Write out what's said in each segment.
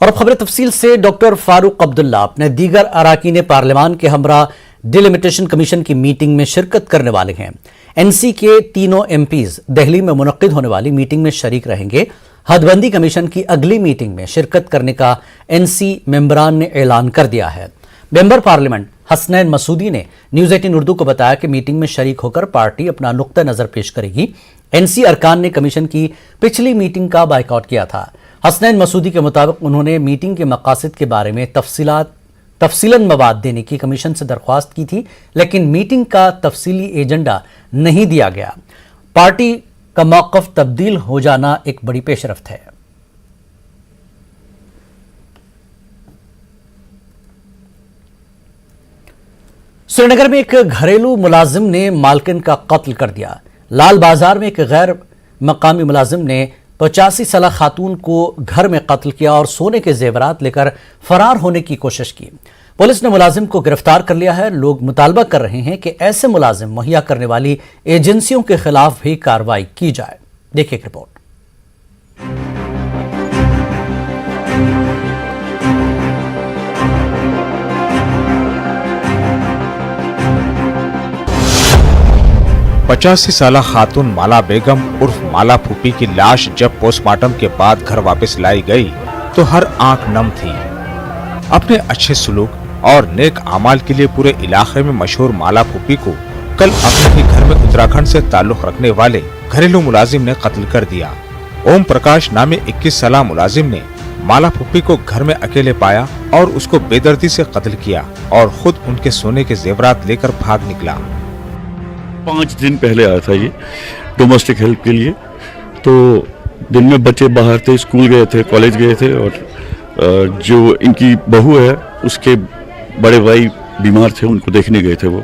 और अब खबर तफसील से। डॉक्टर फारूक अब्दुल्ला अपने दीगर अराकीन पार्लियामान के हमरा डिलिमिटेशन कमीशन की मीटिंग में शिरकत करने वाले हैं। एनसी के तीनों एमपीज दिल्ली में मुनक्किद होने वाली मीटिंग में शरीक रहेंगे। हदबंदी कमीशन की अगली मीटिंग में शिरकत करने का एनसी मेंबरान ने ऐलान कर दिया है। मेंबर पार्लियामेंट हसनैन मसूदी ने न्यूज 18 उर्दू को बताया कि मीटिंग में शरीक होकर पार्टी अपना नुक्ता नजर पेश करेगी। एनसी अरकान ने कमीशन की पिछली मीटिंग का बायकॉट किया था। हसनैन मसूदी के मुताबिक उन्होंने मीटिंग के मकासद के बारे में तफसीलन मवाद देने की कमीशन से दरख्वास्त की थी, लेकिन मीटिंग का तफसीली एजेंडा नहीं दिया गया। पार्टी का मौक़िफ़ तब्दील हो जाना एक बड़ी पेशरफ्त है। श्रीनगर में एक घरेलू मुलाजिम ने मालकिन का कत्ल कर दिया। लाल बाजार में एक गैर मकामी मुलाजिम ने 85 साल खातून को घर में कत्ल किया और सोने के जेवरात लेकर फरार होने की कोशिश की। पुलिस ने मुलाजिम को गिरफ्तार कर लिया है। लोग मुतालबा कर रहे हैं कि ऐसे मुलाजिम मुहैया करने वाली एजेंसियों के खिलाफ भी कार्रवाई की जाए। देखिए एक रिपोर्ट। पचासी साला खातून माला बेगम उर्फ माला फूफी की लाश जब पोस्टमार्टम के बाद घर वापस लाई गई तो हर आंख नम थी। अपने अच्छे सुलूक और नेक अमाल के लिए पूरे इलाके में मशहूर माला फूफी को कल अपने ही घर में उत्तराखंड से ताल्लुक रखने वाले घरेलू मुलाजिम ने कत्ल कर दिया। ओम प्रकाश नामी 21 साल मुलाजिम ने माला फूफी को घर में अकेले पाया और उसको बेदर्दी से कत्ल किया और खुद उनके सोने के जेवरात लेकर भाग निकला। 5 दिन पहले आया था ये डोमेस्टिक हेल्प के लिए। तो दिन में बच्चे बाहर थे, स्कूल गए थे, कॉलेज गए थे और जो इनकी बहू है उसके बड़े भाई बीमार थे, उनको देखने गए थे वो।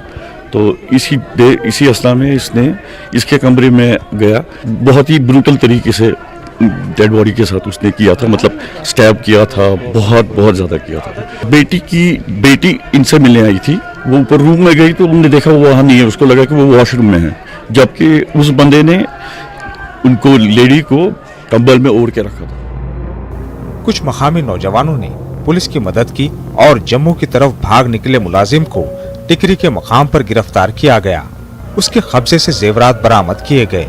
तो इसी अवस्था में इसने इसके कमरे में गया। बहुत ही ब्रूटल तरीके से डेड बॉडी के साथ उसने किया था, मतलब स्टैब किया था, बहुत ज़्यादा किया था। बेटी इनसे मिलने आई थी, वो ऊपर रूम में गई तो उन्होंने देखा वो वहाँ नहीं है, उसको लगा कि वो वॉशरूम में है, जबकि उस बंदे ने उनको लेडी को कंबल में ओढ़ के रखा था। कुछ मकामी नौजवानों ने पुलिस की मदद की और जम्मू की तरफ भाग निकले मुलाजिम को टिकरी के मकाम पर गिरफ्तार किया गया। उसके कब्जे से जेवरात बरामद किए गए।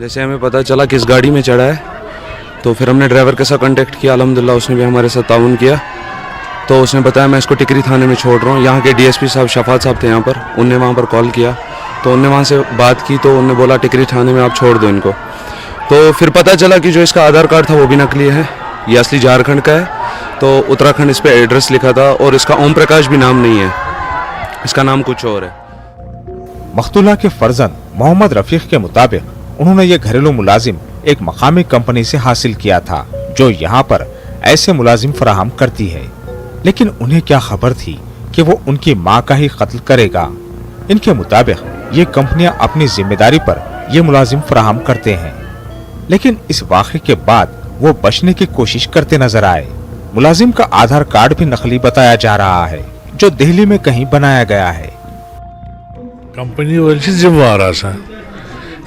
जैसे हमें पता चला किस गाड़ी में चढ़ा है तो फिर हमने ड्राइवर के साथ कांटेक्ट किया। अल्हम्दुलिल्लाह उसने भी हमारे साथ ताउन किया। तो उसने बताया मैं इसको टिकरी थाने में छोड़ रहा हूँ। यहाँ के डीएसपी साहब शफात साहब थे यहाँ पर, उनने वहाँ पर कॉल किया तो उनने वहाँ से बात की तो उनने बोला टिकरी थाने में आप छोड़ दो इनको। तो फिर पता चला कि जो इसका आधार कार्ड था वो भी नकली है, ये असली झारखंड का है। तो उत्तराखंड इस पर एड्रेस लिखा था और इसका ओम प्रकाश भी नाम नहीं है, इसका नाम कुछ और है। मख्तूला के फर्जंद मोहम्मद रफीक के मुताबिक उन्होंने ये घरेलू मुलाजिम एक मकामी कंपनी से हासिल किया था जो यहाँ पर ऐसे मुलाजिम फराहम करती है, लेकिन उन्हें क्या खबर थी कि वो उनकी माँ का ही कत्ल करेगा। इनके मुताबिक ये कंपनियां अपनी जिम्मेदारी पर ये मुलाजिम फराहम करते हैं, लेकिन इस वाक़े के बाद वो बचने की कोशिश करते नजर आए। मुलाजिम का आधार कार्ड भी नकली बताया जा रहा है जो दिल्ली में कहीं बनाया गया है। कंपनी वाले जिम्मेवार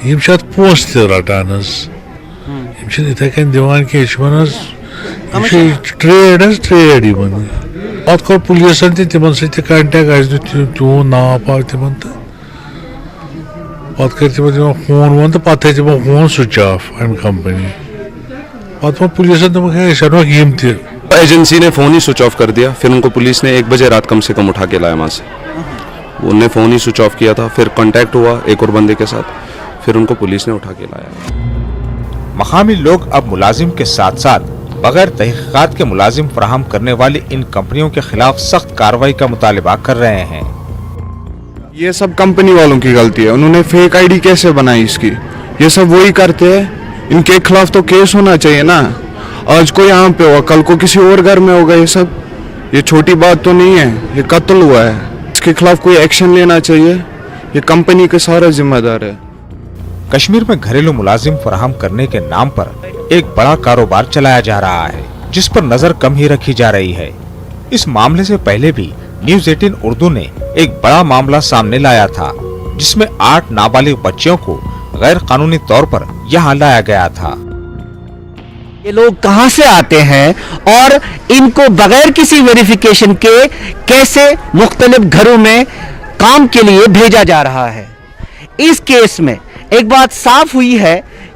यम पोस रटान इथे कन दिवान कि ट्रेड पत कोर पुलिसन तिमन सह कंटेक्ट तून नाव पाव तिमन तो पत कर तिमन फोन वोन तो पत तिमो फोन स्विच ऑफ अम कंपनी पत वो पुलिसन तुम एजेंसी ने फ़ोन ही स्विच ऑफ कर दिया। फिर उनको पुलिस ने 1 बजे रात कम से कम उठा के लाया वहाँ से। उनने फ़ोन ही स्विच ऑफ किया था। फिर कांटेक्ट हुआ एक और बंदे के साथ, फिर उनको पुलिस ने उठा के लाया। मकामी लोग अब मुलाजिम के साथ साथ बगैर तहकीकात के मुलाजिम फराहम करने वाली इन कंपनियों के खिलाफ सख्त कार्रवाई का मुतालिबा कर रहे हैं। ये सब कंपनी वालों की गलती है। उन्होंने फेक आईडी कैसे बनाई इसकी, ये सब वही करते हैं। इनके खिलाफ तो केस होना चाहिए ना। आज को यहाँ पे हुआ, कल को किसी और घर में होगा। ये छोटी बात तो नहीं है, ये कत्ल हुआ है, इसके खिलाफ कोई एक्शन लेना चाहिए। ये कंपनी के सारा जिम्मेदार है। कश्मीर में घरेलू मुलाजिम फराहम करने के नाम पर एक बड़ा कारोबार चलाया जा रहा है जिस पर नजर कम ही रखी जा रही है। इस मामले से पहले भी न्यूज 18 उर्दू ने एक बड़ा मामला सामने लाया था जिसमें 8 नाबालिग बच्चियों को गैर कानूनी तौर पर यहाँ लाया गया था। ये लोग कहां से आते हैं और इनको बगैर किसी वेरिफिकेशन के कैसे मुख्तलिफ घरों में काम के लिए भेजा जा रहा है। इस केस में एक बात साफ हुई है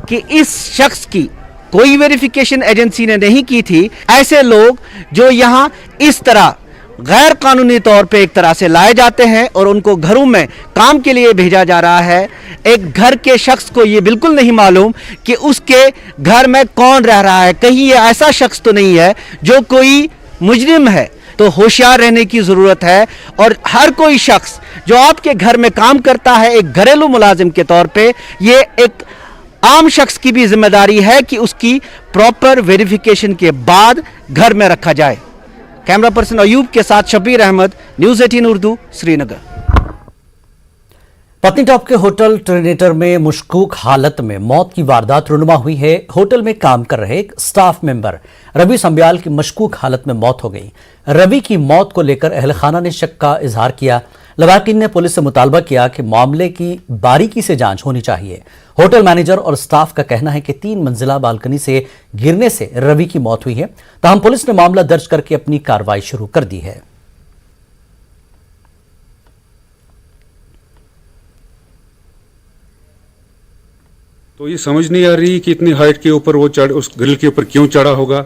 कि इस शख्स की कोई वेरिफिकेशन एजेंसी ने नहीं की थी। ऐसे लोग जो यहां इस तरह गैर कानूनी तौर पे एक तरह से लाए जाते हैं और उनको घरों में काम के लिए भेजा जा रहा है। एक घर के शख्स को ये बिल्कुल नहीं मालूम कि उसके घर में कौन रह रहा है। कहीं ये ऐसा शख्स तो नहीं है जो कोई मुजरिम है। तो होशियार रहने की ज़रूरत है और हर कोई शख्स जो आपके घर में काम करता है एक घरेलू मुलाजिम के तौर पे, ये एक आम शख्स की भी जिम्मेदारी है कि उसकी प्रॉपर वेरिफिकेशन के बाद घर में रखा जाए। कैमरा पर्सन अयूब के साथ शबीर अहमद, न्यूज़ 18 उर्दू, श्रीनगर। पत्नीटॉप के होटल ट्रिनेटर में मशकूक हालत में मौत की वारदात रुनुमा हुई है। होटल में काम कर रहे एक स्टाफ मेंबर रवि संब्याल की मशकूक हालत में मौत हो गई। रवि की मौत को लेकर अहल खाना ने शक का इजहार किया। लवाकिन ने पुलिस से मुतालबा किया कि मामले की बारीकी से जांच होनी चाहिए। होटल मैनेजर और स्टाफ का कहना है कि 3 मंजिला बालकनी से गिरने से रवि की मौत हुई है। ताहम पुलिस ने मामला दर्ज करके अपनी कार्रवाई शुरू कर दी है। तो ये समझ नहीं आ रही कि इतनी हाइट के ऊपर वो चढ़, उस ग्रिल के ऊपर क्यों चढ़ा होगा,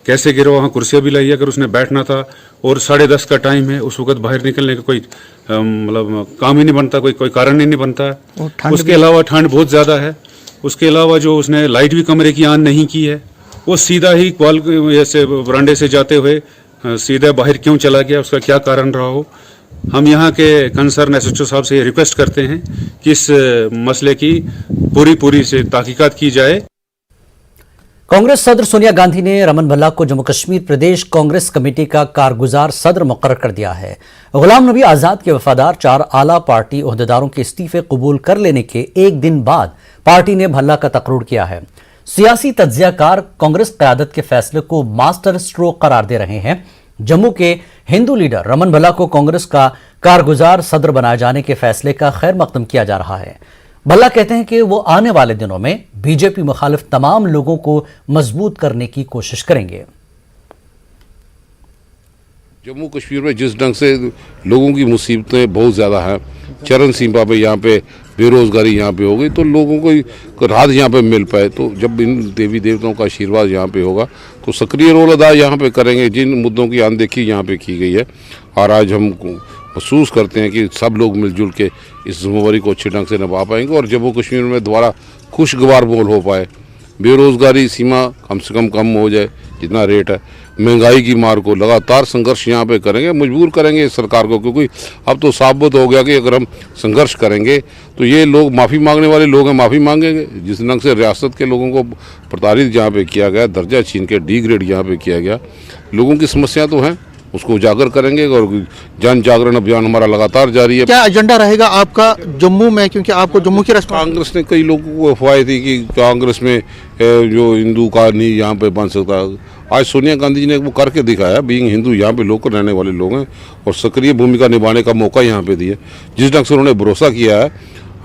कैसे गिरा। वहाँ कुर्सियाँ भी लाई, अगर उसने बैठना था और 10:30 का टाइम है, उस वक्त बाहर निकलने का कोई मतलब काम ही नहीं बनता, कोई कारण ही नहीं बनता। उसके अलावा ठंड बहुत ज़्यादा है। उसके अलावा जो उसने लाइट भी कमरे की ऑन नहीं की है, वो सीधा ही कॉल ऐसे बरांडे से जाते हुए सीधा बाहर क्यों चला गया, उसका क्या कारण रहा हो। हम यहाँ के कंसर्न एसएचओ साहब से रिक्वेस्ट करते हैं कि इस मसले की पूरी से तहकीकात की जाए। कांग्रेस सदर सोनिया गांधी ने रमन भल्ला को जम्मू कश्मीर प्रदेश कांग्रेस कमेटी का कारगुजार सदर मुकर्रर कर दिया है। गुलाम नबी आजाद के वफादार 4 आला पार्टी ओहदेदारों के इस्तीफे कबूल कर लेने के एक दिन बाद पार्टी ने भल्ला का तकरूर किया है। सियासी तज्जियाकार कांग्रेस क़यादत के फैसले को मास्टर स्ट्रोक करार दे रहे हैं। जम्मू के हिंदू लीडर रमन भल्ला को कांग्रेस का कारगुजार सदर बनाए जाने के फैसले का खैर मकदम किया जा रहा है। भल्ला कहते हैं कि वो आने वाले दिनों में बीजेपी मुखालिफ तमाम लोगों को मजबूत करने की कोशिश करेंगे। जम्मू कश्मीर में जिस ढंग से लोगों की मुसीबतें बहुत ज़्यादा हैं, चरम सीमा पे यहाँ पे बेरोजगारी यहाँ पे हो गई, तो लोगों को राहत यहाँ पे मिल पाए। तो जब इन देवी देवताओं का आशीर्वाद यहाँ पे होगा तो सक्रिय रोल अदा यहाँ पे करेंगे। जिन मुद्दों की अनदेखी यहाँ पे की गई है और आज हम महसूस करते हैं कि सब लोग मिलजुल के इस जिम्मेवारी को अच्छे ढंग से निभा पाएंगे और जम्मू कश्मीर में दोबारा खुशगवार माहौल हो पाए, बेरोजगारी सीमा कम से कम हो जाए जितना रेट है, महंगाई की मार को लगातार संघर्ष यहाँ पे करेंगे, मजबूर करेंगे इस सरकार को। क्योंकि अब तो साबित हो गया कि अगर हम संघर्ष करेंगे तो ये लोग माफ़ी मांगने वाले लोग हैं, माफ़ी मांगेंगे। जिस ढंग से रियासत के लोगों को प्रताड़ित यहाँ पे किया गया, दर्जा छीन के डी ग्रेड यहाँ पे किया गया, लोगों की समस्या तो हैं, उसको उजागर करेंगे और जन जागरण अभियान हमारा लगातार जारी है। क्या एजेंडा रहेगा आपका जम्मू में, क्योंकि आपको जम्मू की कांग्रेस ने कई लोगों को अफवाहें थी कि कांग्रेस में जो हिंदू का नहीं यहाँ पे बन सकता। आज सोनिया गांधी जी ने वो करके दिखाया। बीइंग हिंदू यहाँ पे लोकल रहने वाले लोग हैं और सक्रिय भूमिका निभाने का मौका यहाँ पे दिया। जिस ढंग से उन्होंने भरोसा किया है,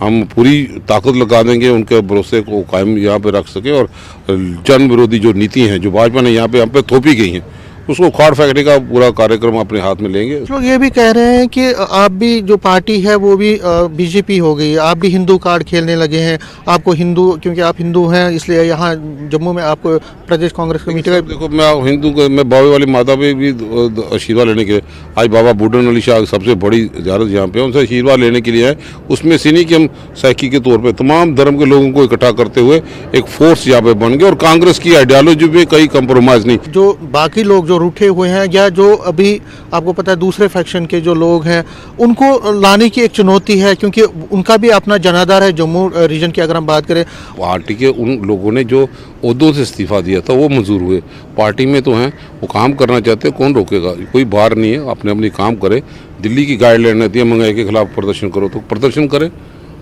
हम पूरी ताकत लगा देंगे उनके भरोसे को कायम यहाँ पे रख सके और जन विरोधी जो नीति हैं जो भाजपा ने यहाँ पे हम पे थोपी गई हैं उसको खाड़ फेंकने का पूरा कार्यक्रम अपने हाथ में लेंगे। लोग ये भी कह रहे हैं कि आप भी जो पार्टी है वो भी बीजेपी हो गई, आप भी हिंदू कार्ड खेलने लगे हैं। आपको हिंदू, क्योंकि आप हिंदू हैं इसलिए यहाँ जम्मू में आपको प्रदेश कांग्रेस कमेटी का। देखो मैं हिंदू को, मैं बाबे वाली माता पे भी आशीर्वाद लेने के लिए आज बाबा बूढ़न अली शाह सबसे बड़ी ज़ियारत यहाँ पे उनसे आशीर्वाद लेने के लिए आए। उसमें से नहीं कि हम सैकी के तौर पर तमाम धर्म के लोगों को इकट्ठा करते हुए एक फोर्स यहाँ पे बन गए और कांग्रेस की आइडियालॉजी में कहीं कंप्रोमाइज़ नहीं। जो बाकी लोग जो रूठे हुए हैं या जो अभी आपको पता है दूसरे फैक्शन के जो लोग हैं उनको लाने की एक चुनौती है, क्योंकि उनका भी अपना जनाधार है जम्मू रीजन की। अगर हम बात करें पार्टी के उन लोगों ने जो ओहदों से इस्तीफा दिया था वो मंजूर हुए, पार्टी में तो हैं, वो काम करना चाहते हैं, कौन रोकेगा। कोई बाहर नहीं है, अपने अपनी काम करे। दिल्ली की गाइडलाइन रहती है महंगाई के खिलाफ प्रदर्शन करो तो प्रदर्शन करें,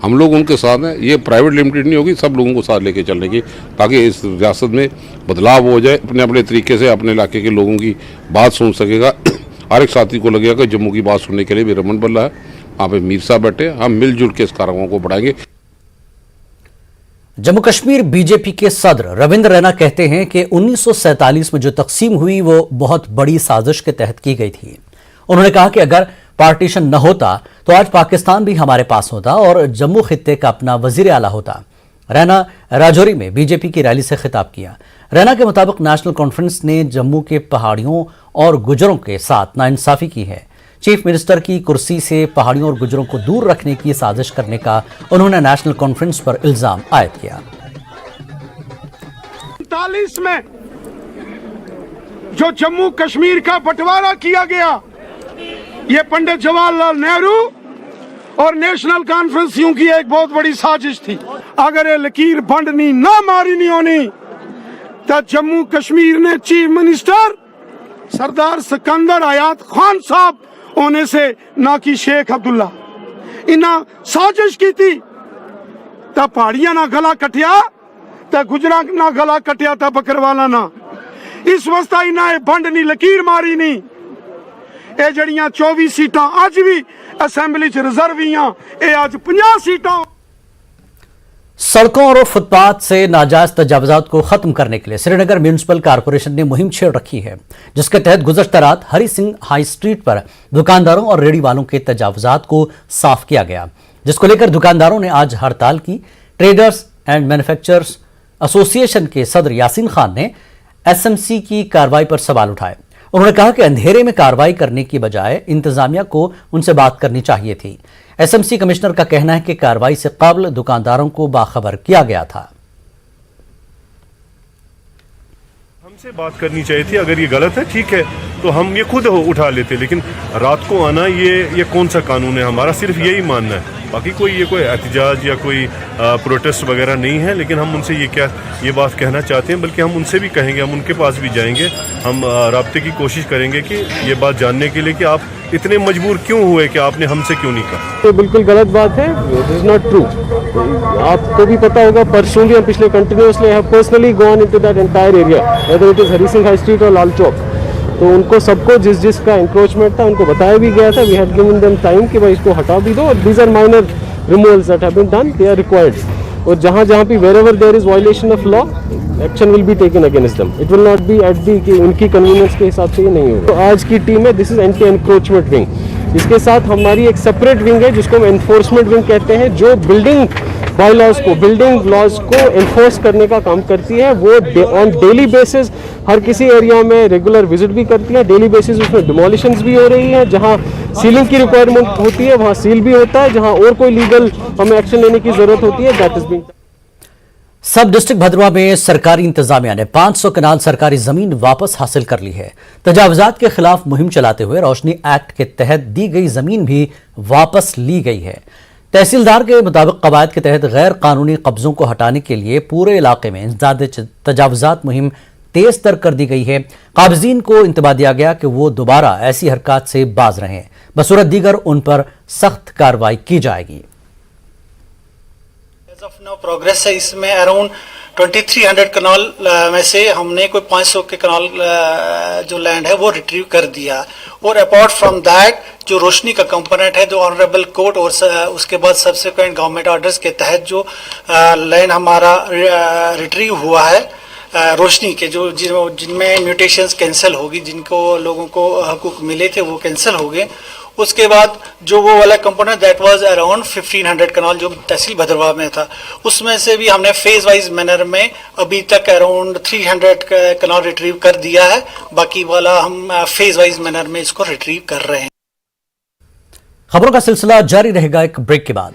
हम लोग उनके साथ हैं। ये प्राइवेट लिमिटेड नहीं होगी, सब लोगों को साथ लेके चलने की, ताकि इस रियासत में बदलाव हो जाए। अपने अपने तरीके से अपने इलाके के लोगों की बात सुन सकेगा। हर एक साथी को लगेगा कि जम्मू की बात सुनने के लिए भी रमन भल्ला है, वहाँ पे मीर साहब बैठे, हम मिलजुल के इस कार्यक्रम को बढ़ाएंगे। जम्मू कश्मीर बीजेपी के सदर रविंद्र रैना कहते हैं कि 1947 में जो तकसीम हुई वो बहुत बड़ी साजिश के तहत की गई थी। उन्होंने कहा कि अगर पार्टीशन न होता तो आज पाकिस्तान भी हमारे पास होता और जम्मू खित्ते का अपना वजीर आला होता। रैना राजौरी में बीजेपी की रैली से खिताब किया। रैना के मुताबिक नेशनल कॉन्फ्रेंस ने जम्मू के पहाड़ियों और गुजरों के साथ नाइंसाफी की है। चीफ मिनिस्टर की कुर्सी से पहाड़ियों और गुजरों को दूर रखने की साजिश करने का उन्होंने नेशनल कॉन्फ्रेंस पर इल्जाम आयद किया। 1947 में जो जम्मू कश्मीर का बंटवारा किया गया, ये पंडित जवाहरलाल नेहरू और नेशनल कॉन्फ्रेंसियों की एक बहुत बड़ी साजिश थी। अगर ये लकीर बंडनी ना मारी नहीं होनी तो जम्मू कश्मीर ने चीफ मिनिस्टर सरदार सिकंदर हयात खान साहब होने से ना कि शेख अब्दुल्ला इना साजिश की थी। तो पहाड़ियां ना गला कटिया तो गुजरा ना गला कटिया तो बकरवाला ना। इस वास्ते इना बंडनी लकीर मारी नहीं। ये जड़ियां 24 सीटां अज भी असेंबली च रिजर्व हुई, ये अज 50 सीटां। सड़कों और फुटपाथ से नाजायज तजावुजात को खत्म करने के लिए श्रीनगर म्यूनिसिपल कारपोरेशन ने मुहिम छेड़ रखी है, जिसके तहत गुज़श्ता रात हरी सिंह हाई स्ट्रीट पर दुकानदारों और रेडी वालों के तजावुजात को साफ किया गया, जिसको लेकर दुकानदारों ने आज हड़ताल की। ट्रेडर्स एंड मैन्युफैक्चरर्स एसोसिएशन के सदर यासीन खान ने एसएमसी की कार्रवाई पर सवाल उठाए। उन्होंने कहा कि अंधेरे में कार्रवाई करने की बजाय इंतजामिया को उनसे बात करनी चाहिए थी। एसएमसी कमिश्नर का कहना है कि कार्रवाई से कबल दुकानदारों को बाखबर किया गया था। हमसे बात करनी चाहिए थी। अगर ये गलत है ठीक है तो हम ये खुद उठा लेते, लेकिन रात को आना ये कौन सा कानून है हमारा? सिर्फ यही मानना है, बाकी कोई एहतजाज या कोई प्रोटेस्ट वगैरह नहीं है। लेकिन हम उनसे ये बात कहना चाहते हैं, बल्कि हम उनसे भी कहेंगे, हम उनके पास भी जाएंगे, हम राब्ते की कोशिश करेंगे कि ये बात जानने के लिए कि आप इतने मजबूर क्यों हुए, कि आपने हमसे क्यों नहीं कहा। तो बिल्कुल गलत बात है, इट इज़ नॉट ट्रू। आपको भी पता होगा, पर्सनली हम पिछले continuously have personally gone into that entire area, whether it is Hari Singh high street और लाल चौक। तो उनको सबको जिसका इंक्रोचमेंट था उनको बताया भी गया था। We had given them time कि भाई इसको हटा भी दो, और these are minor removals that have been done, they are required. और जहाँ भी wherever there is violation of law, action will be taken against them. It will not be at the कि उनकी कन्वीनियंस के हिसाब से ये नहीं होगा। तो आज की टीम है, this is anti encroachment wing. इसके साथ हमारी एक सेपरेट विंग है जिसको हम एनफोर्समेंट विंग कहते हैं, जो बिल्डिंग बायलॉज को, बिल्डिंग लॉज को एनफोर्स करने का काम करती है। वो ऑन डेली बेसिस हर किसी एरिया में रेगुलर विजिट भी करती है। डेली बेसिस उसमें डिमोलिशंस भी हो रही है। जहां सीलिंग की रिक्वायरमेंट होती है वहां सील भी होता है। जहां और कोई लीगल हमें एक्शन लेने की जरूरत होती है, दैट इज बीइंग। सब डिस्ट्रिक्ट भद्रवा में सरकारी इंतजामिया ने 500 कनाल सरकारी जमीन वापस हासिल कर ली है। तजावुजात के खिलाफ मुहिम चलाते हुए रोशनी एक्ट के तहत दी गई जमीन भी वापस ली गई है। तहसीलदार के मुताबिक कवायद के तहत गैर कानूनी कब्जों को हटाने के लिए पूरे इलाके में इंसदाद तजावुजात मुहिम तेज तर कर दी गई है। काबिजीन को इंतबा दिया गया कि वो दोबारा ऐसी हरकत से बाज रहें, बसूरत दीगर उन पर सख्त कार्रवाई की जाएगी। प्रोग्रेस है इसमें। अराउंड 2300 कनाल में से हमने कोई 500 के कनाल जो लैंड है वो रिट्रीव कर दिया। और अपार्ट फ्रॉम दैट जो रोशनी का कंपोनेंट है, जो ऑनरेबल कोर्ट और उसके बाद सब्सिक्वेंट गवर्नमेंट ऑर्डर्स के तहत जो लैंड हमारा रिट्रीव हुआ है रोशनी के, जो जिनमें म्यूटेशंस कैंसिल होगी, जिनको लोगों को हकूक मिले थे वो कैंसिल हो गए। उसके बाद जो वो वाला कंपोनेंट दैट वाज अराउंड 1500 कनाल जो तहसील भद्रवा में था, उसमें से भी हमने फेज वाइज मैनर में अभी तक अराउंड 300 कनाल रिट्रीव कर दिया है। बाकी वाला हम फेज वाइज मैनर में इसको रिट्रीव कर रहे हैं। खबरों का सिलसिला जारी रहेगा एक ब्रेक के बाद।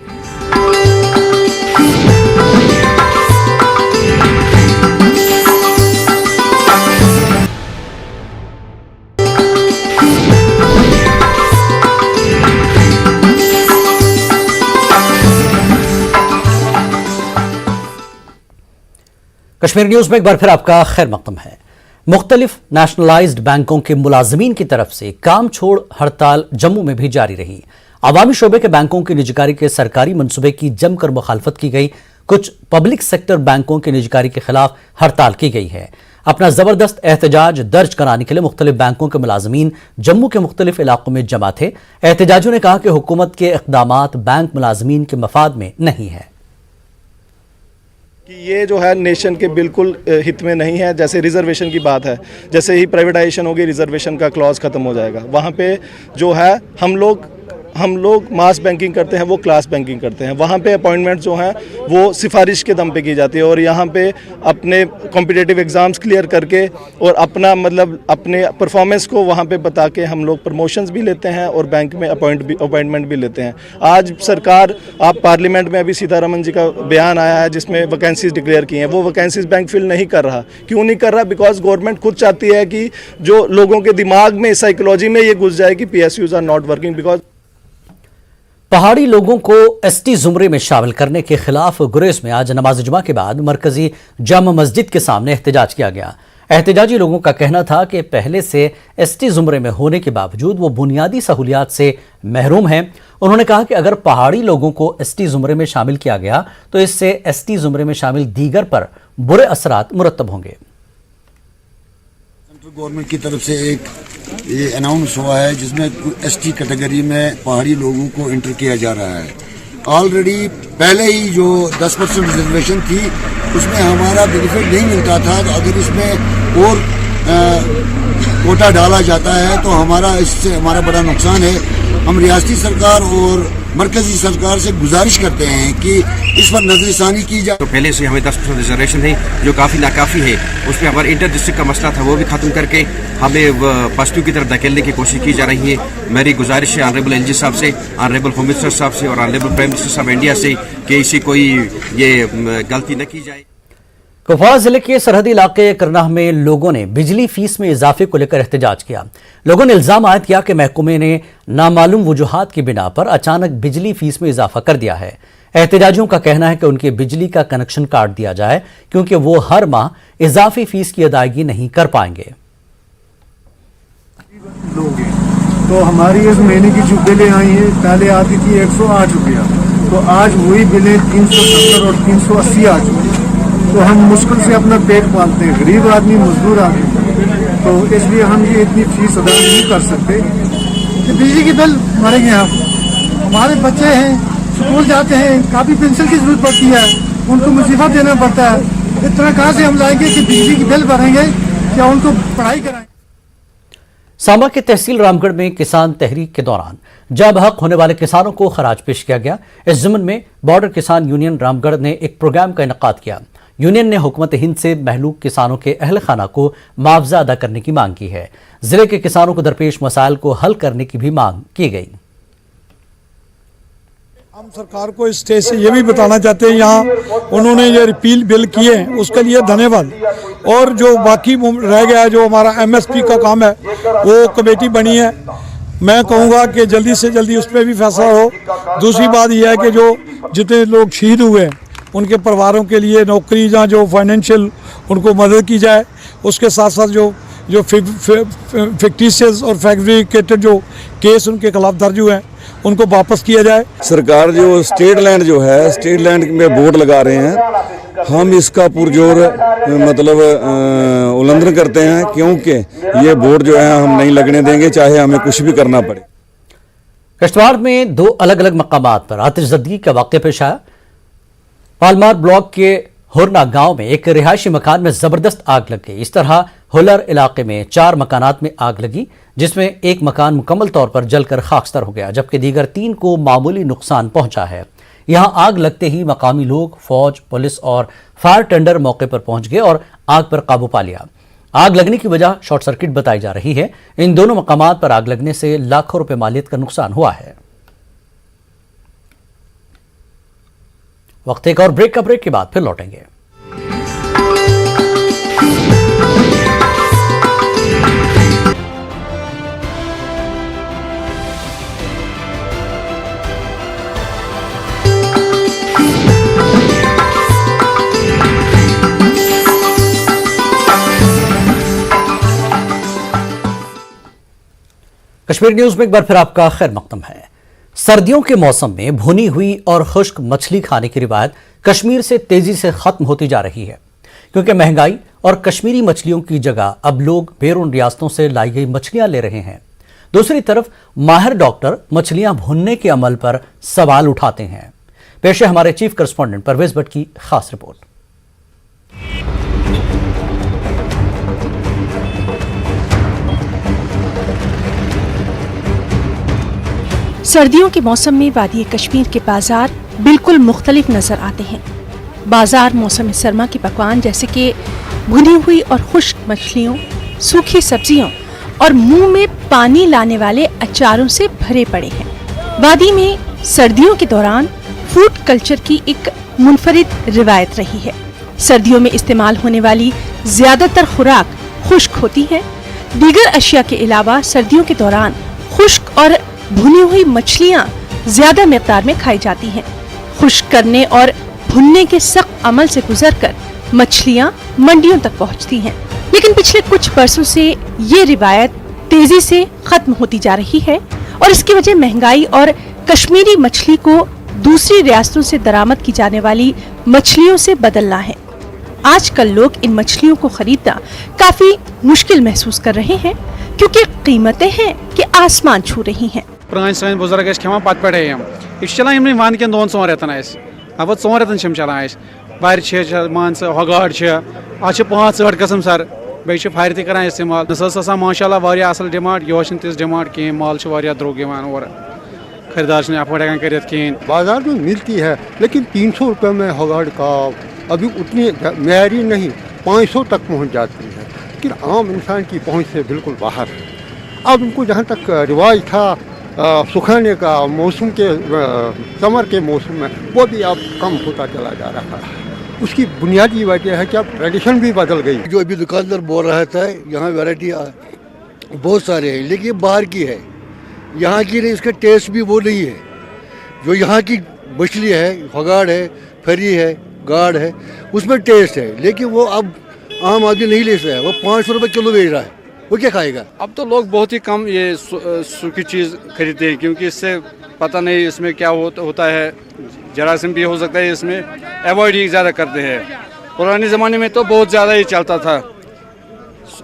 कश्मीर न्यूज में एक बार फिर आपका खैर मकदम है। मुख्तलिफ नेशनलाइज्ड बैंकों के मुलाजमीन की तरफ से काम छोड़ हड़ताल जम्मू में भी जारी रही। अवामी शोबे के बैंकों की निजीकारी के सरकारी मंसूबे की जमकर मुखालफत की गई। कुछ पब्लिक सेक्टर बैंकों की निजीकारी के खिलाफ हड़ताल की गई है। अपना जबरदस्त एहतजाज दर्ज कराने के लिए मुख्तलिफ बैंकों के मुलाजमीन जम्मू के मुख्तलिफ इलाकों में जमा थे। एहतजाजियों ने कहा कि हुकूमत के इक़दामात बैंक मुलाजमीन के मफाद में नहीं है। कि ये जो है नेशन के बिल्कुल हित में नहीं है। जैसे रिजर्वेशन की बात है, जैसे ही प्राइवेटाइजेशन होगी रिजर्वेशन का क्लॉज खत्म हो जाएगा। वहाँ पे जो है हम लोग मास बैंकिंग करते हैं, वो क्लास बैंकिंग करते हैं। वहाँ पे अपॉइंटमेंट जो हैं वो सिफारिश के दम पे की जाती है और यहाँ पे अपने कॉम्पिटिटिव एग्ज़ाम्स क्लियर करके और अपना मतलब अपने परफॉर्मेंस को वहाँ पे बता के हम लोग प्रमोशंस भी लेते हैं और बैंक में अपॉइंटमेंट भी लेते हैं। आज सरकार, आप पार्लियामेंट में अभी सीतारमन जी का बयान आया है जिसमें वैकेंसीज डिक्लेयर की हैं, वो वैकेंसीज बैंक फिल नहीं कर रहा। क्यों नहीं कर रहा? बिकॉज गवर्नमेंट खुद चाहती है कि जो लोगों के दिमाग में, साइकोलॉजी में ये घुस जाए कि PSUs are not working. Because पहाड़ी लोगों को एसटी जुमरे में शामिल करने के खिलाफ गुरेज में आज नमाज जुमा के बाद मरकजी जामा मस्जिद के सामने एहतजाज किया गया। एहतजाजी लोगों का कहना था कि पहले से एसटी जुमरे में होने के बावजूद वो बुनियादी सहूलियात से महरूम हैं। उन्होंने कहा कि अगर पहाड़ी लोगों को एसटी जुमरे में शामिल किया गया तो इससे एसटी जुमरे में शामिल दीगर पर बुरे असरात मुरत्तब होंगे। सेंट्रल गवर्नमेंट की तरफ से एक ये अनाउंस हुआ है जिसमें एसटी कैटेगरी में पहाड़ी लोगों को एंटर किया जा रहा है। ऑलरेडी पहले ही जो 10% रिजर्वेशन थी उसमें हमारा बेनिफिट नहीं मिलता था, तो अगर इसमें और कोटा डाला जाता है तो इससे हमारा बड़ा नुकसान है। हम रियासती सरकार और मरकजी सरकार से गुजारिश करते हैं कि इस पर नजरसानी की जाए। तो पहले से हमें 10% रिजर्वेशन है जो काफ़ी नाकाफ़ी है, उसमें हमारे इंटर डिस्ट्रिक्ट का मसला था वो भी खत्म करके हमें +2 की तरफ धकेलने की कोशिश की जा रही है। मेरी गुजारिश है ऑनरेबल एलजी साहब से, ऑनरेबल होम मिनिस्टर साहब से और ऑनरेबल प्राइम मिनिस्टर साहब इंडिया से कि इसी कोई ये गलती न की जाए। कुपवाड़ा जिले के सरहदी इलाके करनाह में लोगों ने बिजली फीस में इजाफे को लेकर एहतजाज किया। लोगों ने इल्जाम आयद किया कि महकमे ने नामालूम वजूहात की बिना पर अचानक बिजली फीस में इजाफा कर दिया है। एहतजाजियों का कहना है कि उनके बिजली का कनेक्शन काट दिया जाए क्योंकि वो हर माह इजाफी फीस की अदायगी नहीं कर पाएंगे। तो हमारी इस महीने की जो बिलें आई हैं, पहले आती थी 108 रुपया, तो आज वही बिलें 370 और 380 आ चुकी हैं। तो हम मुश्किल से अपना पेट पालते हैं, गरीब आदमी, मजदूर आदमी, तो इसलिए हम ये इतनी फीस अदा नहीं कर सकते। बिजली की बिल भरेंगे हम, हमारे बच्चे हैं स्कूल जाते हैं, काफ़ी पेंसिल की जरूरत पड़ती है, उनको मुसीबत देना पड़ता है। इतना कहाँ से हम लाएंगे कि बिजली की बिल भरेंगे, क्या उनको पढ़ाई कराएंगे। सांबा के तहसील रामगढ़ में किसान तहरीक के दौरान जब हक होने वाले किसानों को खराज पेश किया गया। इस ज़िम्न में बॉर्डर किसान यूनियन रामगढ़ ने एक प्रोग्राम का इनेकाद किया। यूनियन ने हुकूमत हिंद से महलूक किसानों के अहल खाना को मुआवजा अदा करने की मांग की है। जिले के किसानों को दरपेश मसाइल को हल करने की भी मांग की गई। हम सरकार को इस स्टेज से ये भी बताना चाहते हैं, यहाँ उन्होंने ये रिपील बिल किए उसके लिए धन्यवाद। और जो बाकी रह गया है, जो हमारा MSP का काम है, वो कमेटी बनी है, मैं कहूँगा कि जल्दी से जल्दी उस पर भी फैसला हो। दूसरी बात यह है कि जो जितने लोग शहीद हुए हैं उनके परिवारों के लिए नौकरी या जो फाइनेंशियल उनको मदद की जाए। उसके साथ साथ जो फिक्टिशियस और फैब्रिकेटेड जो केस उनके खिलाफ दर्ज हुए हैं उनको वापस किया जाए। सरकार जो स्टेट लैंड जो है, स्टेट लैंड में बोर्ड लगा रहे हैं, हम इसका पुरजोर मतलब उल्लंघन करते हैं, क्योंकि ये बोर्ड जो है हम नहीं लगने देंगे, चाहे हमें कुछ भी करना पड़े। किश्तवाड़ में 2 अलग अलग मकामात पर आतिशज़दगी का वाक़या पेश आया। पालमार ब्लॉक के हुरना गांव में एक रिहायशी मकान में जबरदस्त आग लग गई। इस तरह हुलर इलाके में 4 मकानात में आग लगी, जिसमें एक मकान मुकम्मल तौर पर जलकर खाकस्तर हो गया, जबकि दीगर 3 को मामूली नुकसान पहुंचा है। यहां आग लगते ही मकामी लोग, फौज, पुलिस और फायर टेंडर मौके पर पहुंच गए और आग पर काबू पा लिया। आग लगने की वजह शॉर्ट सर्किट बताई जा रही है। इन दोनों मकामात पर आग लगने से लाखों रुपए मालियत का नुकसान हुआ है। वक्त एक और ब्रेक के बाद फिर लौटेंगे। कश्मीर न्यूज में एक बार फिर आपका खैर मकदम है। सर्दियों के मौसम में भुनी हुई और खुश्क मछली खाने की रिवायत कश्मीर से तेजी से खत्म होती जा रही है, क्योंकि महंगाई और कश्मीरी मछलियों की जगह अब लोग बैरून रियासतों से लाई गई मछलियां ले रहे हैं। दूसरी तरफ माहिर डॉक्टर मछलियां भुनने के अमल पर सवाल उठाते हैं। पेश है हमारे चीफ करस्पॉन्डेंट परवेज भट्ट की खास रिपोर्ट। सर्दियों के मौसम में वादी कश्मीर के बाजार बिल्कुल मुख्तलिफ नजर आते हैं। बाजार मौसम सरमा के पकवान जैसे कि भुनी हुई और खुश्क मछलियों, सूखी सब्जियों और मुंह में पानी लाने वाले अचारों से भरे पड़े हैं। वादी में सर्दियों के दौरान फूड कल्चर की एक मुनफरिद रिवायत रही है। सर्दियों में इस्तेमाल होने वाली ज्यादातर खुराक खुश्क होती है। दीगर अशिया के अलावा सर्दियों के दौरान खुश्क और भुनी हुई मछलियां ज्यादा मिकदार में खाई जाती हैं। खुश्क करने और भुनने के सख्त अमल से गुजरकर मछलियां मंडियों तक पहुंचती हैं। लेकिन पिछले कुछ बरसों से ये रिवायत तेजी से खत्म होती जा रही है और इसकी वजह महंगाई और कश्मीरी मछली को दूसरी रियासतों से दरामद की जाने वाली मछलियों से बदलना है। आजकल लोग इन मछलियों को खरीदना काफी मुश्किल महसूस कर रहे हैं क्योंकि कीमतें हैं कि आसमान छू रही हैं। पुराने सान बुजुर्ग खेवान पत पे यह चलान वन कन 2 रेतन अब 2 रेतन चलान वार मान हगाड़ 5 कसम सर बे फायर तक इस्तेमाल नसा माशाल्लाह वारिया असल डिमांड यह तिस डिमांड कहें माल द्रोग और खरीदार अफोर्ड कर कहें। बाजार में मिलती है लेकिन 300 रुपये में हगाड़ का अभी उतनी मेयारी नहीं, 500 तक पहुंच जाती है, लेकिन आम इंसान की पहुंच से बिल्कुल बाहर है। अब इनको जहाँ तक रिवाज था सुखाने का मौसम के समर के मौसम में, वो भी अब कम होता चला जा रहा है। उसकी बुनियादी वजह है कि अब ट्रेडिशन भी बदल गई। जो अभी दुकानदार बोल रहा था यहाँ वैरायटी बहुत सारे हैं लेकिन ये बाहर की है, यहाँ की नहीं, इसका टेस्ट भी वो नहीं है। जो यहाँ की मछली है, हगाड़ है, फरी है, गाड़ है, उसमें टेस्ट है, लेकिन वो अब आम आदमी नहीं ले सकता है। वो 500 रुपये किलो बेच रहा है, वो क्या खाएगा? अब तो लोग बहुत ही कम ये सूखी चीज़ खरीदते हैं क्योंकि इससे पता नहीं इसमें क्या होता है, जरासीम भी हो सकता है, इसमें अवॉइड ही ज़्यादा करते हैं। पुराने ज़माने में तो बहुत ज़्यादा ही चलता था,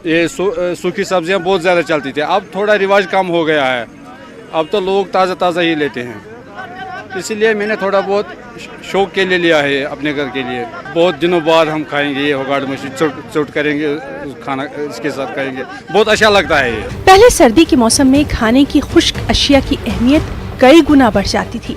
ये सूखी सब्जियां बहुत ज़्यादा चलती थी। अब थोड़ा रिवाज कम हो गया है, अब तो लोग ताज़ा ही लेते हैं, इसीलिए मैंने थोड़ा बहुत शौक के लिए लिया है अपने घर के लिए। बहुत दिनों बाद हम खाएंगे ये हगाड़ मछली, चुट करेंगे, खाना इसके साथ खाएंगे, बहुत अच्छा लगता है ये। पहले सर्दी के मौसम में खाने की खुश्क अशिया की अहमियत कई गुना बढ़ जाती थी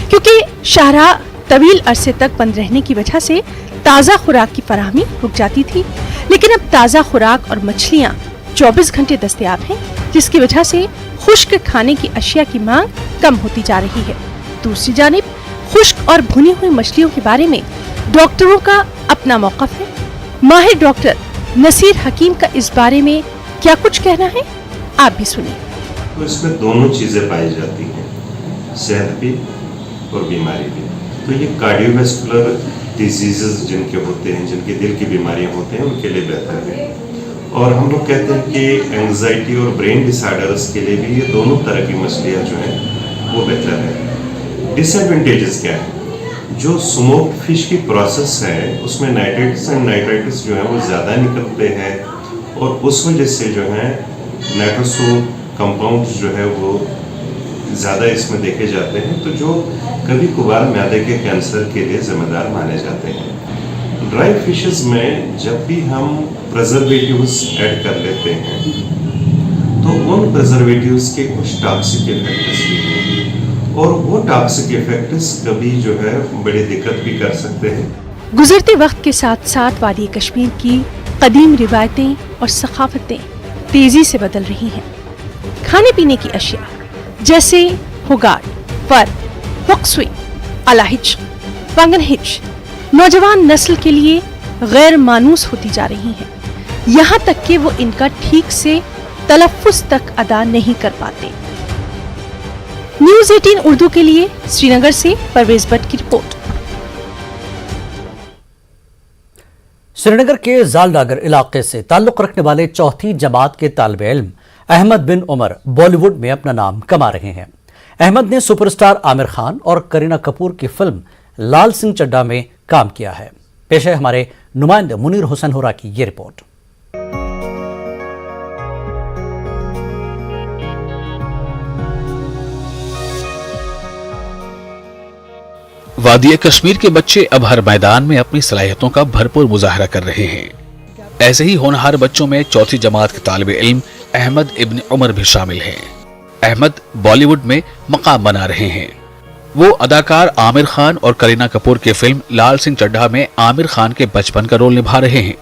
क्योंकि शाहराह तवील अरसे तक बंद रहने की वजह से ताज़ा खुराक की फराहमी रुक जाती थी। लेकिन अब ताज़ा खुराक और मछलियाँ 24 घंटे दस्तयाब हैं, जिसकी वजह से खुश्क खाने की अशिया की मांग कम होती जा रही है। दूसरी जानिब खुश्क और भुनी हुई मछलियों के बारे में डॉक्टरों का अपना मौक़िफ़ है। माहिर डॉक्टर नसीर हकीम का इस बारे में क्या कुछ कहना है, आप भी सुनिए। तो इसमें दोनों चीज़ें पाई जाती हैं, सेहत भी और बीमारी भी। तो ये कार्डियोवैस्कुलर डिजीज़ जिनके होते हैं, जिनके दिल की बीमारियां होते हैं, उनके लिए बेहतर है। और हम लोग कहते हैं कि एंग्जाइटी और ब्रेन डिसऑर्डर्स के लिए भी ये दोनों तरह की मछलियाँ जो हैं वो बेहतर है। डिसएडवांटेजेस क्या है? जो स्मोक्ड फिश की प्रोसेस है उसमें नाइट्रेट्स एंड नाइट्राइटिस जो है वो ज़्यादा निकलते हैं और उस वजह से जो है नाइट्रोसो कंपाउंड्स जो है वो ज़्यादा इसमें देखे जाते हैं, तो जो कभी कभार मैदे के कैंसर के लिए जिम्मेदार माने जाते हैं। ड्राई फिशेस में जब भी हम प्रिजर्वेटिव्स ऐड कर लेते हैं तो उन प्रिजर्वेटिव्स के कुछ टॉक्सिक इफेक्ट्स भी हैं और वो टॉक्सिक इफेक्ट्स कभी जो है बड़ी दिक्कत भी कर सकते हैं। गुजरते वक्त के साथ साथ वादी कश्मीर की कदीम रिवायतें और सखाफतें तेजी से बदल रही हैं। खाने पीने की अशिया जैसे हुगाड़, फर, हुक्सुई, अलाहिज, पंगनहिज नौजवान नस्ल के लिए गैर मानूस होती जा रही हैं, यहाँ तक कि वो इनका ठीक से तलफ्फुज़ तक अदा नहीं कर पाते। न्यूज़ 18 उर्दू के लिए श्रीनगर से परवेज भट्ट की रिपोर्ट। श्रीनगर के जालडागर इलाके से ताल्लुक रखने वाले चौथी जमात के तालिबे इल्म अहमद बिन उमर बॉलीवुड में अपना नाम कमा रहे हैं। अहमद ने सुपरस्टार आमिर खान और करीना कपूर की फिल्म लाल सिंह चड्ढा में काम किया है। पेश है हमारे नुमाइंदे मुनीर हुसैन होरा की ये रिपोर्ट। वादी कश्मीर के बच्चे अब हर मैदान में अपनी सलाहियतों का भरपूर मुजाहरा कर रहे हैं। ऐसे ही होनहार बच्चों में चौथी जमात के तालिबे इल्म अहमद इब्न उमर भी शामिल हैं। अहमद बॉलीवुड में मकाम बना रहे हैं। वो अदाकार आमिर खान और करीना कपूर की फिल्म लाल सिंह चड्ढा में आमिर खान के बचपन का रोल निभा रहे हैं।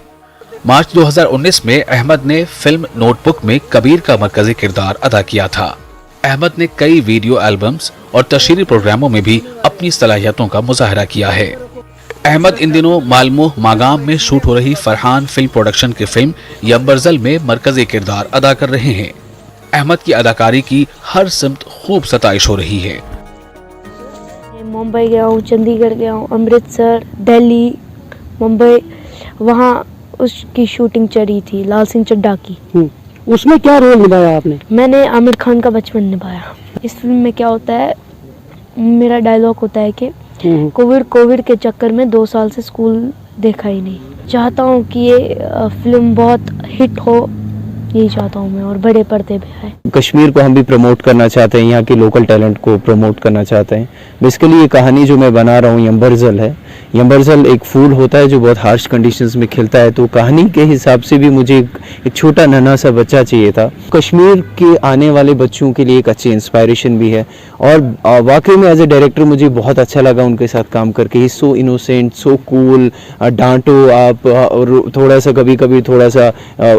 मार्च 2019 में अहमद ने फिल्म नोटबुक में कबीर का मरकजी किरदार अदा किया था। अहमद ने कई वीडियो एल्बम्स और तशहीरी प्रोग्रामों में भी अपनी सलाहियतों का मुजाहरा किया है। अहमद इन दिनों मालमोह मागाम में शूट हो रही फरहान फिल्म प्रोडक्शन की फिल्म यम्बरजल में मरकजी किरदार अदा कर रहे हैं। अहमद की अदाकारी की हर सिमत खूब सताइश हो रही है। मुंबई गया हूँ, चंडीगढ़ गया हूँ, अमृतसर, दिल्ली, मुंबई, वहाँ उसकी शूटिंग चली थी लाल सिंह चड्ढा की। उसमें क्या रोल निभाया आपने? मैंने आमिर खान का बचपन निभाया। इस फिल्म में क्या होता है, मेरा डायलॉग होता है कि कोविड के चक्कर में 2 साल से स्कूल देखा ही नहीं। चाहता हूँ कि ये फिल्म बहुत हिट हो, यही चाहता हूँ मैं, और बड़े पर्दे पे आए। कश्मीर को हम भी प्रमोट करना चाहते हैं, यहाँ के लोकल टैलेंट को प्रमोट करना चाहते हैं। बेसिकली ये कहानी जो मैं बना रहा हूँ यम्बरजल है। यम्बरजल एक फूल होता है जो बहुत हार्श कंडीशंस में खिलता है, तो कहानी के हिसाब से भी मुझे एक छोटा नन्हा सा बच्चा चाहिए था। कश्मीर के आने वाले बच्चों के लिए एक अच्छी इंस्पायरेशन भी है, और वाकई में एज ए डायरेक्टर मुझे बहुत अच्छा लगा उनके साथ काम करके। ही सो इनोसेंट, सो कूल, डांटो आप, और थोड़ा सा कभी कभी थोड़ा सा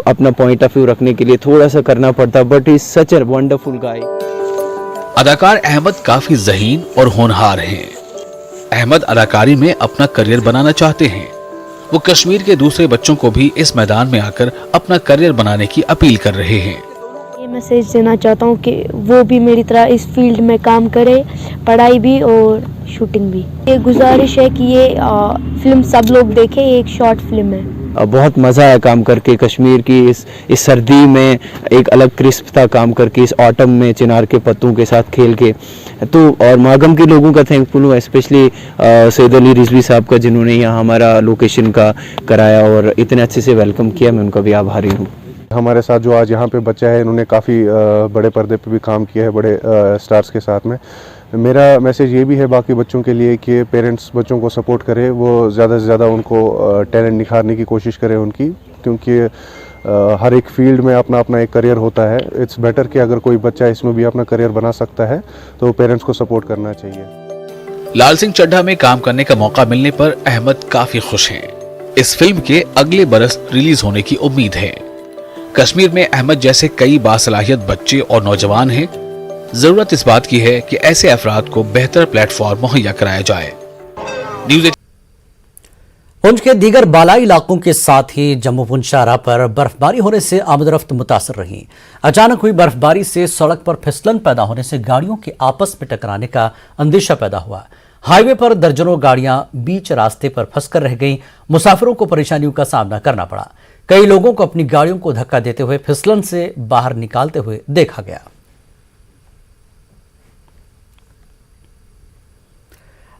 अपना पॉइंट ऑफ व्यू रखने के लिए थोड़ा सा करना पड़ता, but he such a wonderful गाय। अदाकार अहमद काफी ज़हीन और होनहार हैं। अहमद अदाकारी में अपना करियर बनाना चाहते हैं। वो कश्मीर के दूसरे बच्चों को भी इस मैदान में आकर अपना करियर बनाने की अपील कर रहे हैं। ये मैसेज देना चाहता हूँ कि वो भी मेरी तरह इस फील्ड में काम करे, पढ़ाई भी और शूटिंग भी। ये गुजारिश है कि ये फिल्म सब लोग देखें, ये एक शॉर्ट फिल्म है। बहुत मज़ा आया काम करके, कश्मीर की इस सर्दी में एक अलग क्रिस्प था काम करके, इस ऑटम में चिनार के पत्तों के साथ खेल के। तो और मागम के लोगों का थैंकफुल हूँ, स्पेशली सैयद अली रिजवी साहब का, जिन्होंने यहाँ हमारा लोकेशन का कराया और इतने अच्छे से वेलकम किया। मैं उनका भी आभारी हूँ। हमारे साथ जो आज यहाँ पे बच्चा है, इन्होंने काफ़ी बड़े पर्दे पे भी काम किया है, बड़े स्टार्स के साथ में। मेरा मैसेज ये भी है बाकी बच्चों के लिए कि पेरेंट्स बच्चों को सपोर्ट करें, वो ज़्यादा से ज़्यादा उनको टैलेंट निखारने की कोशिश करें उनकी, क्योंकि हर एक फील्ड में अपना अपना एक करियर होता है। इट्स बेटर कि अगर कोई बच्चा इसमें भी अपना करियर बना सकता है तो पेरेंट्स को सपोर्ट करना चाहिए। लाल सिंह चड्ढा में काम करने का मौका मिलने पर अहमद काफी खुश हैं। इस फिल्म के अगले बरस रिलीज होने की उम्मीद है। कश्मीर में अहमद जैसे कई बासलाहियत बच्चे और नौजवान हैं। जरूरत इस बात की है कि ऐसे अफराद को बेहतर प्लेटफॉर्म मुहैया कराया जाए। पुंछ के दीगर बालाई इलाकों के साथ ही जम्मू पुंछ शाहराह पर बर्फबारी होने से आमदरफ्त मुतासर रही। अचानक हुई बर्फबारी से सड़क पर फिसलन पैदा होने से गाड़ियों के आपस में टकराने का अंदेशा पैदा हुआ। हाईवे पर दर्जनों गाड़ियां बीच रास्ते पर फंसकर रह गईं। मुसाफिरों को परेशानियों का सामना करना पड़ा। कई लोगों को अपनी गाड़ियों को धक्का देते हुए फिसलन से बाहर निकालते हुए देखा गया।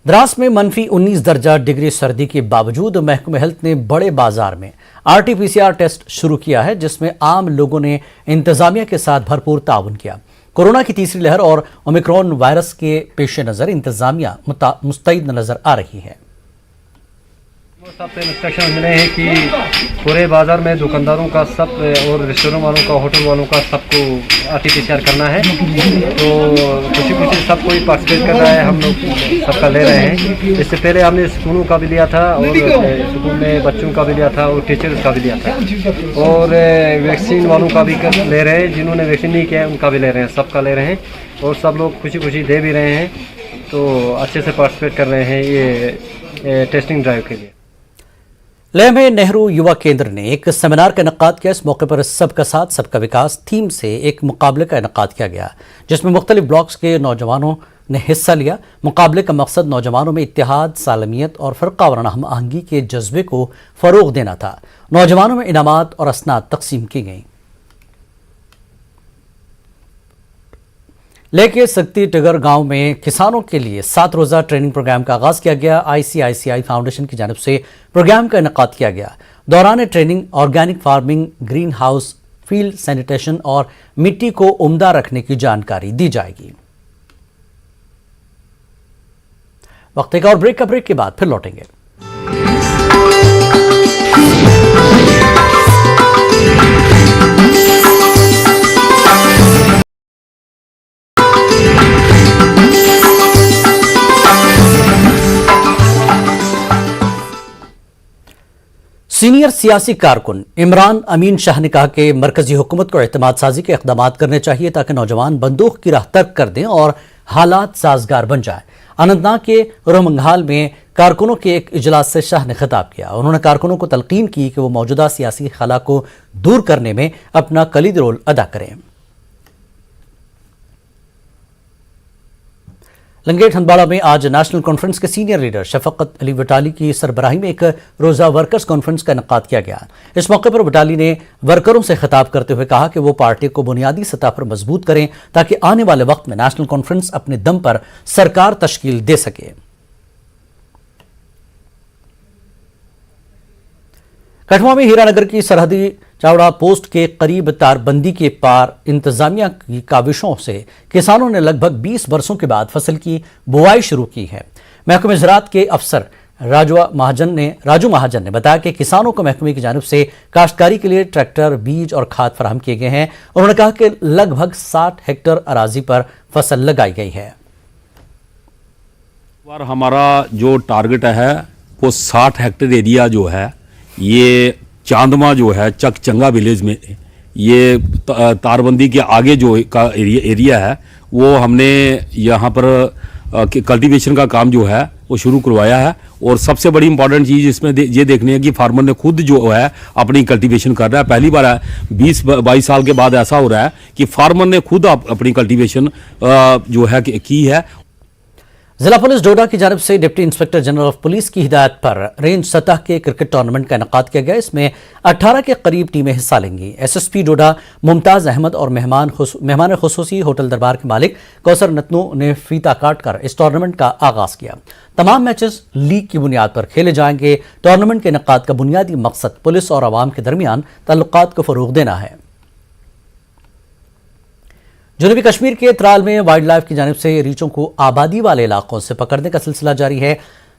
द्रास में -19 दर्जा डिग्री सर्दी के बावजूद महकमे हेल्थ ने बड़े बाजार में RT-PCR टेस्ट शुरू किया है, जिसमें आम लोगों ने इंतजामिया के साथ भरपूर ताउन किया। कोरोना की तीसरी लहर और ओमिक्रॉन वायरस के पेश नजर इंतजामिया मुस्तैद नजर आ रही है। सबसे इंस्ट्रक्शन मिले हैं कि पूरे बाजार में दुकानदारों का सब और रेस्टोरेंट वालों का, होटल वालों का सबको RT-PCR करना है। तो खुशी सब कोई पार्टिसिपेट कर रहा है, हम लोग सबका ले रहे हैं। इससे पहले हमने स्कूलों का भी लिया था और स्कूल में बच्चों का भी लिया था और टीचर्स का भी लिया था, और वैक्सीन वालों का भी ले रहे हैं। जिन्होंने वैक्सीन नहीं किया है उनका भी ले रहे हैं, सबका ले रहे हैं, और सब लोग खुशी दे भी रहे हैं। तो अच्छे से पार्टिसिपेट कर रहे हैं ये टेस्टिंग ड्राइव के लिए। लेह में नेहरू युवा केंद्र ने एक सेमिनार का इनेकाद किया। इस मौके पर सबका साथ सबका विकास थीम से एक मुकाबले का इनेकाद किया गया, जिसमें मुख्तलिफ ब्लॉक्स के नौजवानों ने हिस्सा लिया। मुकाबले का मकसद नौजवानों में इत्तेहाद, सालमियत और फ़िरका वाराना हम आहंगी के जज्बे को फ़रोग़ देना था। नौजवानों में इनामात और असनाद तकसीम की गई। लेह के सकती टिगर गांव में किसानों के लिए 7 रोज़ा ट्रेनिंग प्रोग्राम का आगाज किया गया। ICICI फाउंडेशन की जानिब से प्रोग्राम का इनेकाद किया गया। दौरान training organic farming, green house, field sanitation और मिट्टी को उम्दा रखने की जानकारी दी जाएगी। वक्त एक और ब्रेक के बाद फिर लौटेंगे। सीनियर सियासी कारकुन इमरान अमीन शाह ने कहा कि मरकजी हुकूमत को एतमाद साजी के इक़दाम करने चाहिए ताकि नौजवान बंदूक की राह तर्क कर दें और हालात साजगार बन जाए। अनंतनाग के रोहमंगहाल में कारकुनों के एक इजलास से शाह ने खिताब किया। उन्होंने कारकुनों को तलकीन की कि वो मौजूदा सियासी खला को दूर करने में अपना कलीदी रोल अदा करें। लंगेट हंदवाड़ा में आज नेशनल कॉन्फ्रेंस के सीनियर लीडर शफकत अली वटाली की सरबराही में एक रोजा वर्कर्स कॉन्फ्रेंस का इनेकाद किया गया। इस मौके पर वटाली ने वर्करों से खिताब करते हुए कहा कि वो पार्टी को बुनियादी सतह पर मजबूत करें ताकि आने वाले वक्त में नेशनल कॉन्फ्रेंस अपने दम पर सरकार तश्कील दे सके। कठुआ में हीरानगर की सरहदी चावड़ा पोस्ट के करीब तारबंदी के पार इंतजामिया की काविशों से किसानों ने लगभग 20 बरसों के बाद फसल की बुआई शुरू की है। महकमे ज़राअत के अफसर राजू महाजन ने बताया कि किसानों को महकमे की जानिब से काश्तकारी के लिए ट्रैक्टर, बीज और खाद फराहम किए गए हैं। उन्होंने कहा कि लगभग 60 हेक्टेयर अराजी पर फसल लगाई गई है। हमारा जो टारगेट है वो 60 हेक्टेयर एरिया जो है ये चांदमा जो है चंगा विलेज में, ये तारबंदी के आगे जो का एरिया है वो हमने यहाँ पर कल्टीवेशन का काम जो है वो शुरू करवाया है। और सबसे बड़ी इंपॉर्टेंट चीज़ इसमें ये देखनी है कि फार्मर ने खुद जो है अपनी कल्टीवेशन कर रहा है। पहली बार है 20-22 साल के बाद ऐसा हो रहा है कि फार्मर ने खुद अपनी कल्टीवेशन जो है की है। जिला पुलिस डोडा की जानिब से deputy inspector general of police की हिदायत पर रेंज सतह के क्रिकेट टूर्नामेंट का इनेकाद किया गया। इसमें 18 के करीब टीमें हिस्सा लेंगी। एसएसपी डोडा मुमताज अहमद और मेहमान खुसूसी होटल दरबार के मालिक कौसर नतनू ने फीता काटकर इस टूर्नामेंट का आगाज किया। तमाम मैचेस लीग की बुनियाद पर खेले जाएंगे। टूर्नामेंट के इनेकाद का बुनियादी मकसद पुलिस और आवाम के दरमियान ताल्लुकात को फरोग देना है। जनूबी कश्मीर के त्राल में वाइल्ड लाइफ की जानिब से रीछों को आबादी वाले इलाकों से पकड़ने का सिलसिला जारी है।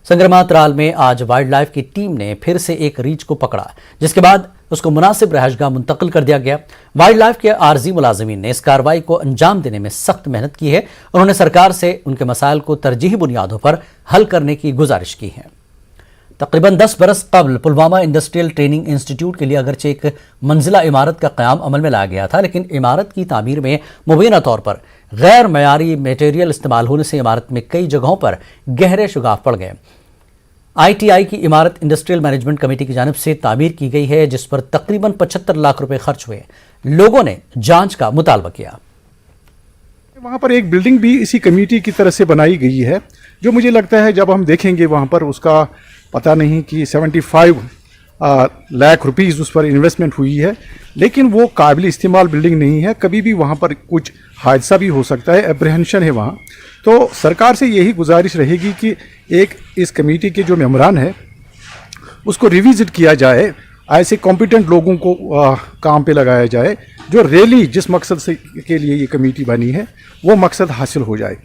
संग्रमा त्राल में आज वाइल्ड लाइफ की टीम ने फिर से एक रीछ को पकड़ा, जिसके बाद उसको मुनासिब रहायशगाह मुंतकिल कर दिया गया। वाइल्ड लाइफ के आर्जी मुलाजिमीन ने इस कार्रवाई को अंजाम देने में सख्त मेहनत की है। उन्होंने सरकार से उनके मसाइल को तरजीही बुनियादों पर हल करने की गुजारिश की है। तकरीबन 10 बरस कबल पुलवामा इंडस्ट्रियल ट्रेनिंग इंस्टीट्यूट के लिए अगरचे एक मंजिला इमारत का क़याम अमल में लाया गया था, लेकिन इमारत की तामीर में मुबीना तौर पर गैर मयारी मटेरियल इस्तेमाल होने से इमारत में कई जगहों पर गहरे शुगाफ पड़ गए। ITI की इमारत इंडस्ट्रियल मैनेजमेंट कमेटी की जानिब से तामीर की गई है, जिस पर तकरीबन 75 लाख रुपए खर्च हुए। लोगों ने जांच का मुतालबा किया। वहाँ पर एक बिल्डिंग भी इसी कमेटी की तरफ से बनाई गई है, जो मुझे लगता है जब हम देखेंगे वहाँ पर उसका पता नहीं कि 75 लाख रुपीस उस पर इन्वेस्टमेंट हुई है, लेकिन वो काबिल इस्तेमाल बिल्डिंग नहीं है। कभी भी वहाँ पर कुछ हादसा भी हो सकता है, एप्रीहेंशन है वहाँ। तो सरकार से यही गुजारिश रहेगी कि एक इस कमेटी के जो मेंबरान है उसको रिविजिट किया जाए, ऐसे कॉम्पिटेंट लोगों को काम पे लगाया जाए जो रियली जिस मकसद से के लिए ये कमेटी बनी है वो मकसद हासिल हो जाए।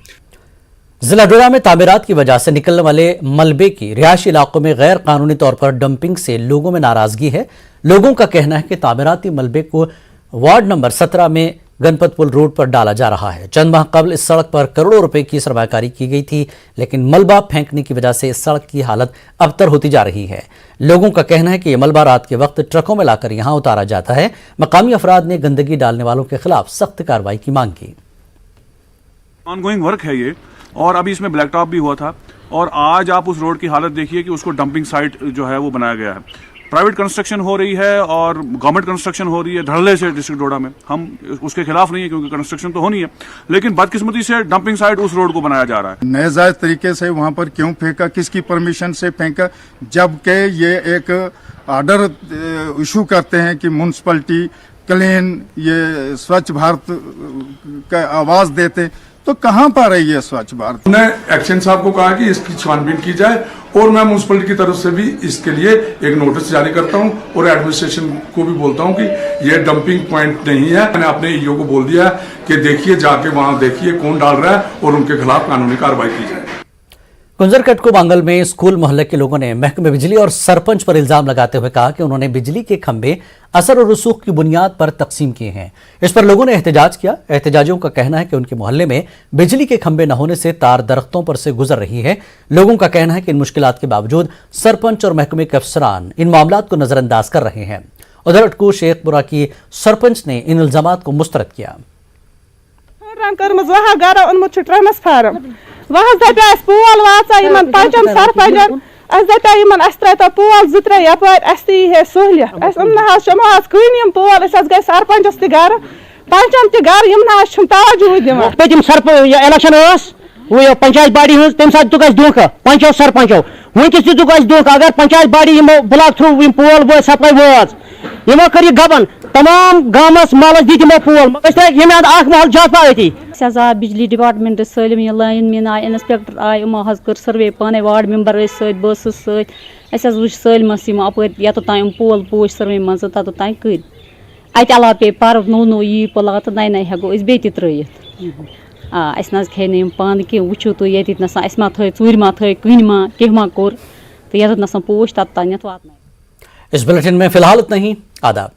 जिला डोडा में तामीरात की वजह से निकलने वाले मलबे की रिहायशी इलाकों में गैर कानूनी तौर पर डंपिंग से लोगों में नाराजगी है। लोगों का कहना है कि तामीराती मलबे को वार्ड नंबर 17 में गणपतपुर रोड पर डाला जा रहा है। चंद माह कबल इस सड़क पर करोड़ों रुपए की सरमाकारी की गई थी, लेकिन मलबा फेंकने की वजह से इस सड़क की हालत अबतर होती जा रही है। लोगों का कहना है कि यह मलबा रात के वक्त ट्रकों में लाकर यहां उतारा जाता है। मकामी अफराद ने गंदगी डालने वालों के खिलाफ सख्त कार्रवाई की मांग की। ऑनगोइंग वर्क है ये, और अभी इसमें ब्लैक टॉप भी हुआ था, और आज आप उस रोड की हालत देखिए कि उसको डंपिंग साइट जो है वो बनाया गया है। प्राइवेट कंस्ट्रक्शन हो रही है और गवर्नमेंट कंस्ट्रक्शन हो रही है धड़ल्ले से डिस्ट्रिक्ट डोडा में। हम उसके खिलाफ नहीं है क्योंकि कंस्ट्रक्शन तो होनी है, लेकिन बदकिस्मती से डंपिंग साइट उस रोड को बनाया जा रहा है। नाजायज तरीके से वहाँ पर क्यों फेंका, किसकी परमिशन से फेंका, जबकि ये एक ऑर्डर इशू करते हैं कि म्यूनसिपलिटी क्लीन, ये स्वच्छ भारत का आवाज देते, तो कहाँ पर है ये स्वच्छ भारत। हमने एक्शन साहब को कहा कि इसकी छानबीन की जाए, और मैं म्यूनसिपलिटी की तरफ से भी इसके लिए एक नोटिस जारी करता हूं और एडमिनिस्ट्रेशन को भी बोलता हूं कि ये डंपिंग पॉइंट नहीं है। मैंने अपने ईओ को बोल दिया कि देखिए, जाके वहां देखिए कौन डाल रहा है और उनके खिलाफ कानूनी कार्रवाई की जाए। कुंजरकट बांगल में स्कूल मोहल्ले के लोगों ने महकमे बिजली और सरपंच पर इल्जाम लगाते हुए कहा कि उन्होंने बिजली के खंभे असर और रसूख की बुनियाद पर तकसीम किए हैं। इस पर लोगों ने एहतजाज किया। एहतजाजियों का कहना है कि उनके मोहल्ले में बिजली के खंभे न होने से तार दरख्तों पर से गुजर रही है। लोगों का कहना है कि इन मुश्किलात के बावजूद सरपंच और महकमे के अफसरान इन मामलात को नजरअंदाज कर रहे हैं। उधर अटकू शेखपुरा की सरपंच ने इन इल्जामात को मुस्तरद किया। वह दपा पोल वाचा पंचन सरपंचन दपा त्रो पोल जो त्रे यपर है सहूलियत कन पोल गए सरपंचस गर पंचन गर तवज्जो दिवान पतिम इलेक्शन वो पंचायत बॉडी हज तम सात दुक धोखा पंचो सरपंचो वनकस दुक धोखा अगर पंचायत बॉडी ब्लॉक थ्रू पोल वो सप्लाई वाज यमो कर गबन तमाम गामस महलस दिमो पोल महल जात पाती आव बिजली डिपार्टमेंट सलम यह लाइन मैन आय इंस्पेक्टर आय यमो कर सर्वे पाने वार्ड मेंबर बस वो सलमस अपर ये तान पोल पोच सर्वे मज तत तान कर अत अलाव पे पर्व नो यी पला तो नई हेको बे त्रित अस न खे नम पान कह वो तुम ये नसा अस मा थूर मा थ कन मा कह मा कोर तो ये नसा पोच तत तान वात। इस बुलेटिन में फिलहाल इतना ही। आदाब।